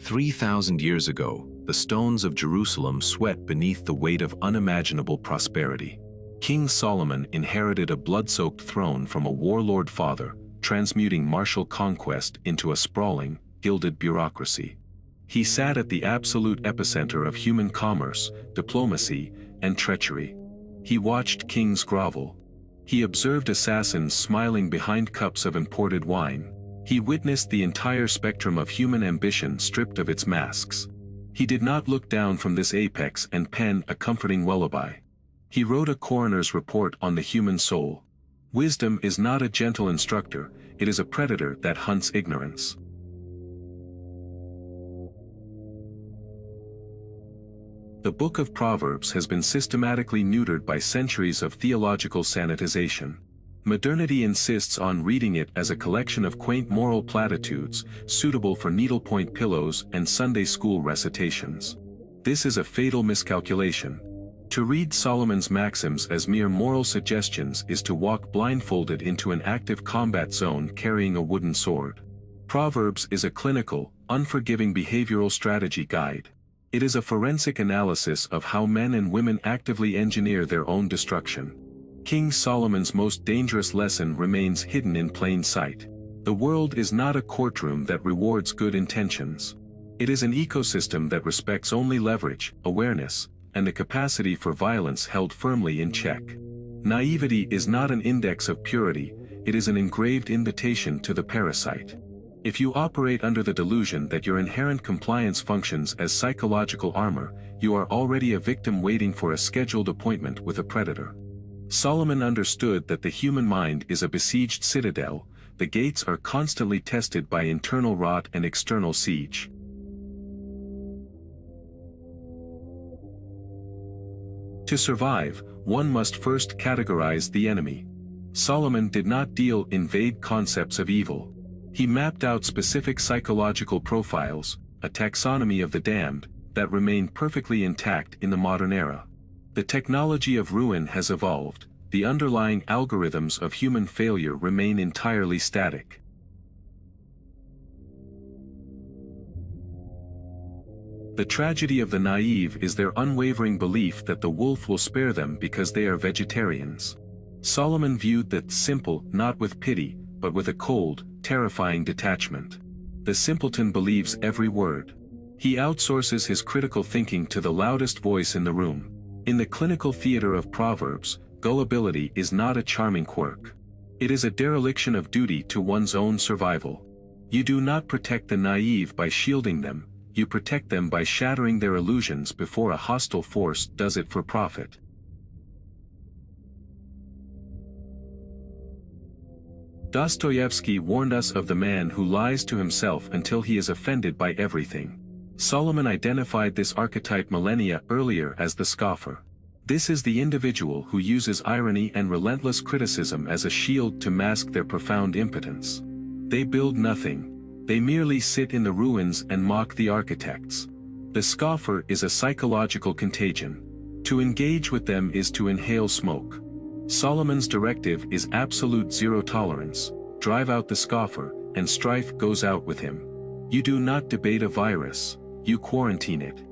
3,000 years ago, the stones of Jerusalem sweat beneath the weight of unimaginable prosperity. King Solomon inherited a blood-soaked throne from a warlord father, transmuting martial conquest into a sprawling, gilded bureaucracy. He sat at the absolute epicenter of human commerce, diplomacy, and treachery. He watched kings grovel. He observed assassins smiling behind cups of imported wine. He witnessed the entire spectrum of human ambition stripped of its masks. He did not look down from this apex and pen a comforting lullaby. He wrote a coroner's report on the human soul. Wisdom is not a gentle instructor, it is a predator that hunts ignorance. The book of Proverbs has been systematically neutered by centuries of theological sanitization. Modernity insists on reading it as a collection of quaint moral platitudes, suitable for needlepoint pillows and Sunday school recitations. This is a fatal miscalculation. To read Solomon's maxims as mere moral suggestions is to walk blindfolded into an active combat zone carrying a wooden sword. Proverbs is a clinical, unforgiving behavioral strategy guide. It is a forensic analysis of how men and women actively engineer their own destruction. King Solomon's most dangerous lesson remains hidden in plain sight. The world is not a courtroom that rewards good intentions. It is an ecosystem that respects only leverage, awareness, and the capacity for violence held firmly in check. Naivety is not an index of purity, it is an engraved invitation to the parasite. If you operate under the delusion that your inherent compliance functions as psychological armor, you are already a victim waiting for a scheduled appointment with a predator. Solomon understood that the human mind is a besieged citadel, the gates are constantly tested by internal rot and external siege. To survive, one must first categorize the enemy. Solomon did not deal in vague concepts of evil. He mapped out specific psychological profiles, a taxonomy of the damned, that remain perfectly intact in the modern era. The technology of ruin has evolved, the underlying algorithms of human failure remain entirely static. The tragedy of the naive is their unwavering belief that the wolf will spare them because they are vegetarians. Solomon viewed the simple not with pity, but with a cold, terrifying detachment. The simpleton believes every word. He outsources his critical thinking to the loudest voice in the room. In the clinical theater of Proverbs, gullibility is not a charming quirk. It is a dereliction of duty to one's own survival. You do not protect the naive by shielding them, you protect them by shattering their illusions before a hostile force does it for profit. Dostoevsky warned us of the man who lies to himself until he is offended by everything. Solomon identified this archetype millennia earlier as the scoffer. This is the individual who uses irony and relentless criticism as a shield to mask their profound impotence. They build nothing. They merely sit in the ruins and mock the architects. The scoffer is a psychological contagion. To engage with them is to inhale smoke. Solomon's directive is absolute zero tolerance. Drive out the scoffer, and strife goes out with him. You do not debate a virus, you quarantine it.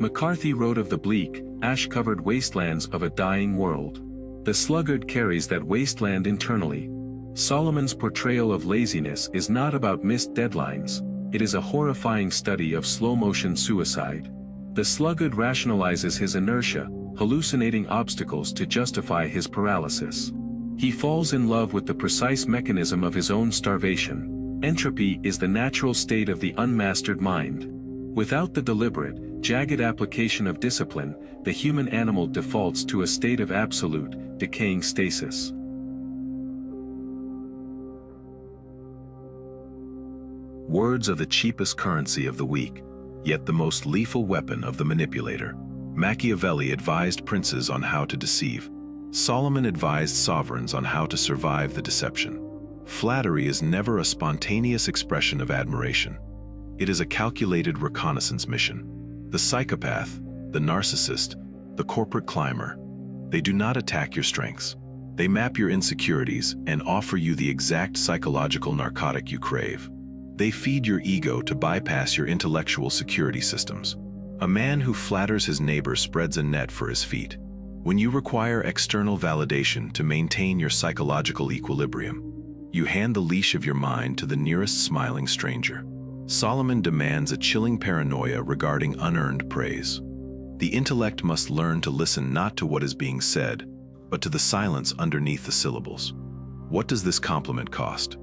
McCarthy wrote of the bleak, ash-covered wastelands of a dying world. The sluggard carries that wasteland internally. Solomon's portrayal of laziness is not about missed deadlines, it is a horrifying study of slow-motion suicide. The sluggard rationalizes his inertia, hallucinating obstacles to justify his paralysis. He falls in love with the precise mechanism of his own starvation. Entropy is the natural state of the unmastered mind. Without the deliberate, jagged application of discipline, the human animal defaults to a state of absolute, decaying stasis. Words are the cheapest currency of the weak, yet the most lethal weapon of the manipulator. Machiavelli advised princes on how to deceive. Solomon advised sovereigns on how to survive the deception. Flattery is never a spontaneous expression of admiration. It is a calculated reconnaissance mission. The psychopath, the narcissist, the corporate climber, they do not attack your strengths. They map your insecurities and offer you the exact psychological narcotic you crave. They feed your ego to bypass your intellectual security systems. A man who flatters his neighbor spreads a net for his feet. When you require external validation to maintain your psychological equilibrium, you hand the leash of your mind to the nearest smiling stranger. Solomon demands a chilling paranoia regarding unearned praise. The intellect must learn to listen not to what is being said, but to the silence underneath the syllables. What does this compliment cost?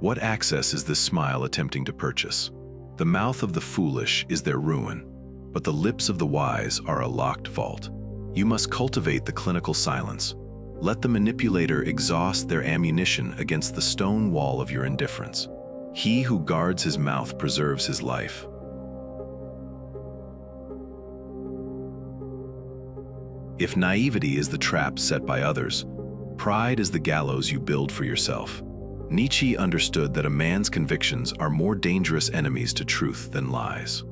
What access is this smile attempting to purchase? The mouth of the foolish is their ruin, but the lips of the wise are a locked vault. You must cultivate the clinical silence. Let the manipulator exhaust their ammunition against the stone wall of your indifference. He who guards his mouth preserves his life. If naivety is the trap set by others, pride is the gallows you build for yourself. Nietzsche understood that a man's convictions are more dangerous enemies to truth than lies.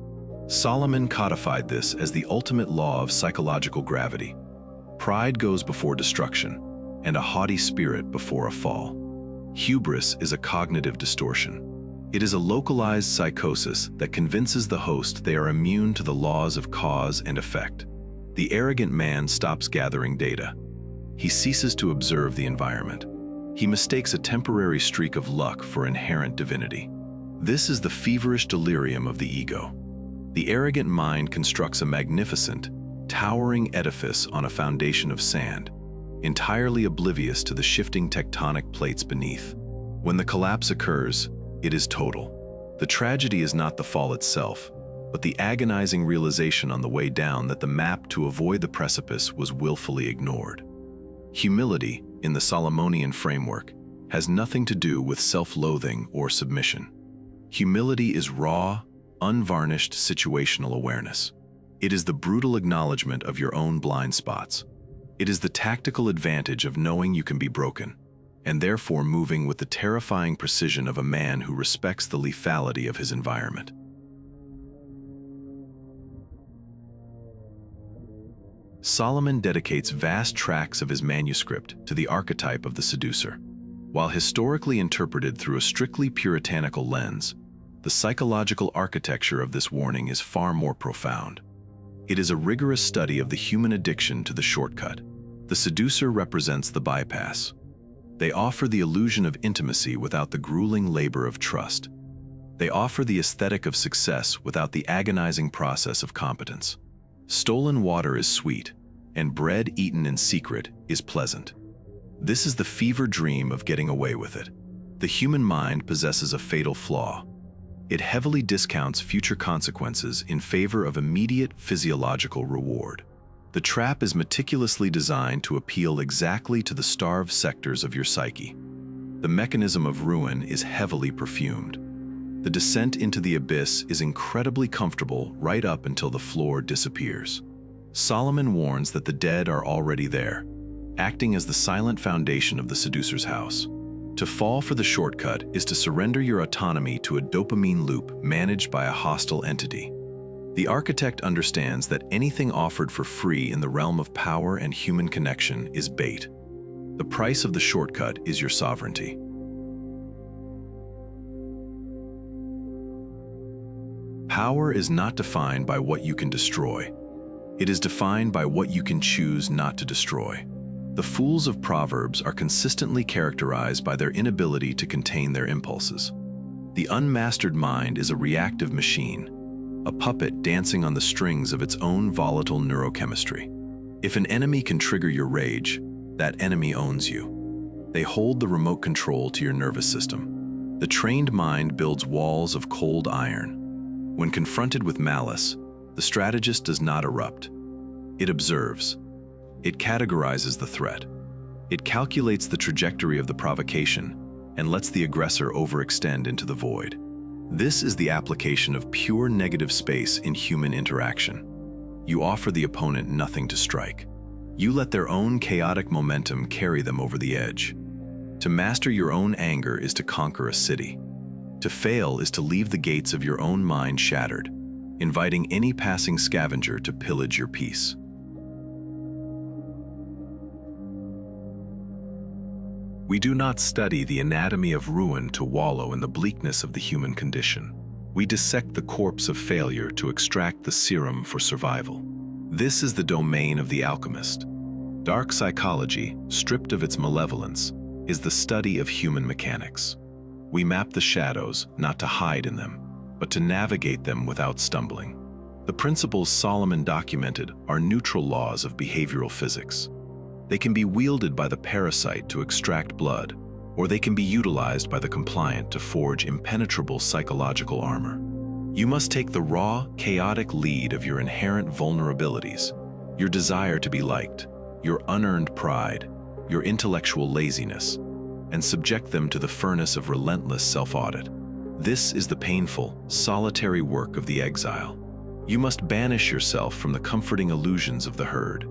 Solomon codified this as the ultimate law of psychological gravity. Pride goes before destruction, and a haughty spirit before a fall. Hubris is a cognitive distortion. It is a localized psychosis that convinces the host they are immune to the laws of cause and effect. The arrogant man stops gathering data. He ceases to observe the environment. He mistakes a temporary streak of luck for inherent divinity. This is the feverish delirium of the ego. The arrogant mind constructs a magnificent, towering edifice on a foundation of sand, entirely oblivious to the shifting tectonic plates beneath. When the collapse occurs, it is total. The tragedy is not the fall itself, but the agonizing realization on the way down that the map to avoid the precipice was willfully ignored. Humility, in the Solomonian framework, has nothing to do with self-loathing or submission. Humility is raw, unvarnished situational awareness. It is the brutal acknowledgement of your own blind spots. It is the tactical advantage of knowing you can be broken, and therefore moving with the terrifying precision of a man who respects the lethality of his environment. Solomon dedicates vast tracts of his manuscript to the archetype of the seducer. While historically interpreted through a strictly puritanical lens, the psychological architecture of this warning is far more profound. It is a rigorous study of the human addiction to the shortcut. The seducer represents the bypass. They offer the illusion of intimacy without the grueling labor of trust. They offer the aesthetic of success without the agonizing process of competence. Stolen water is sweet, and bread eaten in secret is pleasant. This is the fever dream of getting away with it. The human mind possesses a fatal flaw. It heavily discounts future consequences in favor of immediate physiological reward. The trap is meticulously designed to appeal exactly to the starved sectors of your psyche. The mechanism of ruin is heavily perfumed. The descent into the abyss is incredibly comfortable right up until the floor disappears. Solomon warns that the dead are already there, acting as the silent foundation of the seducer's house. To fall for the shortcut is to surrender your autonomy to a dopamine loop managed by a hostile entity. The architect understands that anything offered for free in the realm of power and human connection is bait. The price of the shortcut is your sovereignty. Power is not defined by what you can destroy. It is defined by what you can choose not to destroy. The fools of Proverbs are consistently characterized by their inability to contain their impulses. The unmastered mind is a reactive machine, a puppet dancing on the strings of its own volatile neurochemistry. If an enemy can trigger your rage, that enemy owns you. They hold the remote control to your nervous system. The trained mind builds walls of cold iron. When confronted with malice, the strategist does not erupt. It observes. It categorizes the threat. It calculates the trajectory of the provocation and lets the aggressor overextend into the void. This is the application of pure negative space in human interaction. You offer the opponent nothing to strike. You let their own chaotic momentum carry them over the edge. To master your own anger is to conquer a city. To fail is to leave the gates of your own mind shattered, inviting any passing scavenger to pillage your peace. We do not study the anatomy of ruin to wallow in the bleakness of the human condition. We dissect the corpse of failure to extract the serum for survival. This is the domain of the alchemist. Dark psychology, stripped of its malevolence, is the study of human mechanics. We map the shadows not to hide in them, but to navigate them without stumbling. The principles Solomon documented are neutral laws of behavioral physics. They can be wielded by the parasite to extract blood, or they can be utilized by the compliant to forge impenetrable psychological armor. You must take the raw, chaotic lead of your inherent vulnerabilities, your desire to be liked, your unearned pride, your intellectual laziness, and subject them to the furnace of relentless self-audit. This is the painful, solitary work of the exile. You must banish yourself from the comforting illusions of the herd.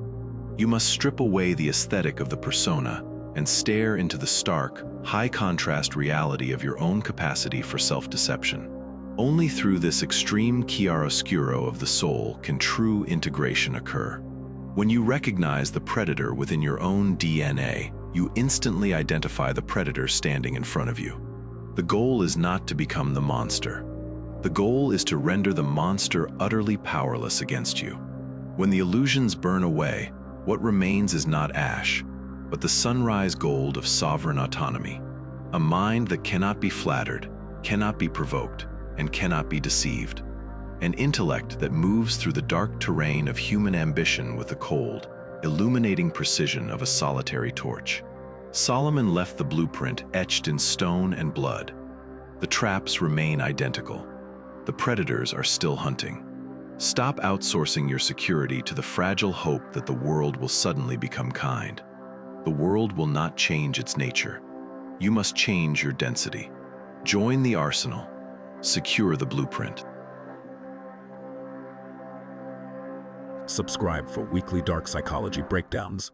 You must strip away the aesthetic of the persona and stare into the stark, high-contrast reality of your own capacity for self-deception. Only through this extreme chiaroscuro of the soul can true integration occur. When you recognize the predator within your own DNA, you instantly identify the predator standing in front of you. The goal is not to become the monster. The goal is to render the monster utterly powerless against you. When the illusions burn away, what remains is not ash, but the sunrise gold of sovereign autonomy, a mind that cannot be flattered, cannot be provoked, and cannot be deceived, an intellect that moves through the dark terrain of human ambition with the cold, illuminating precision of a solitary torch. Solomon left the blueprint etched in stone and blood. The traps remain identical. The predators are still hunting. Stop outsourcing your security to the fragile hope that the world will suddenly become kind. The world will not change its nature. You must change your density. Join the arsenal. Secure the blueprint. Subscribe for weekly dark psychology breakdowns.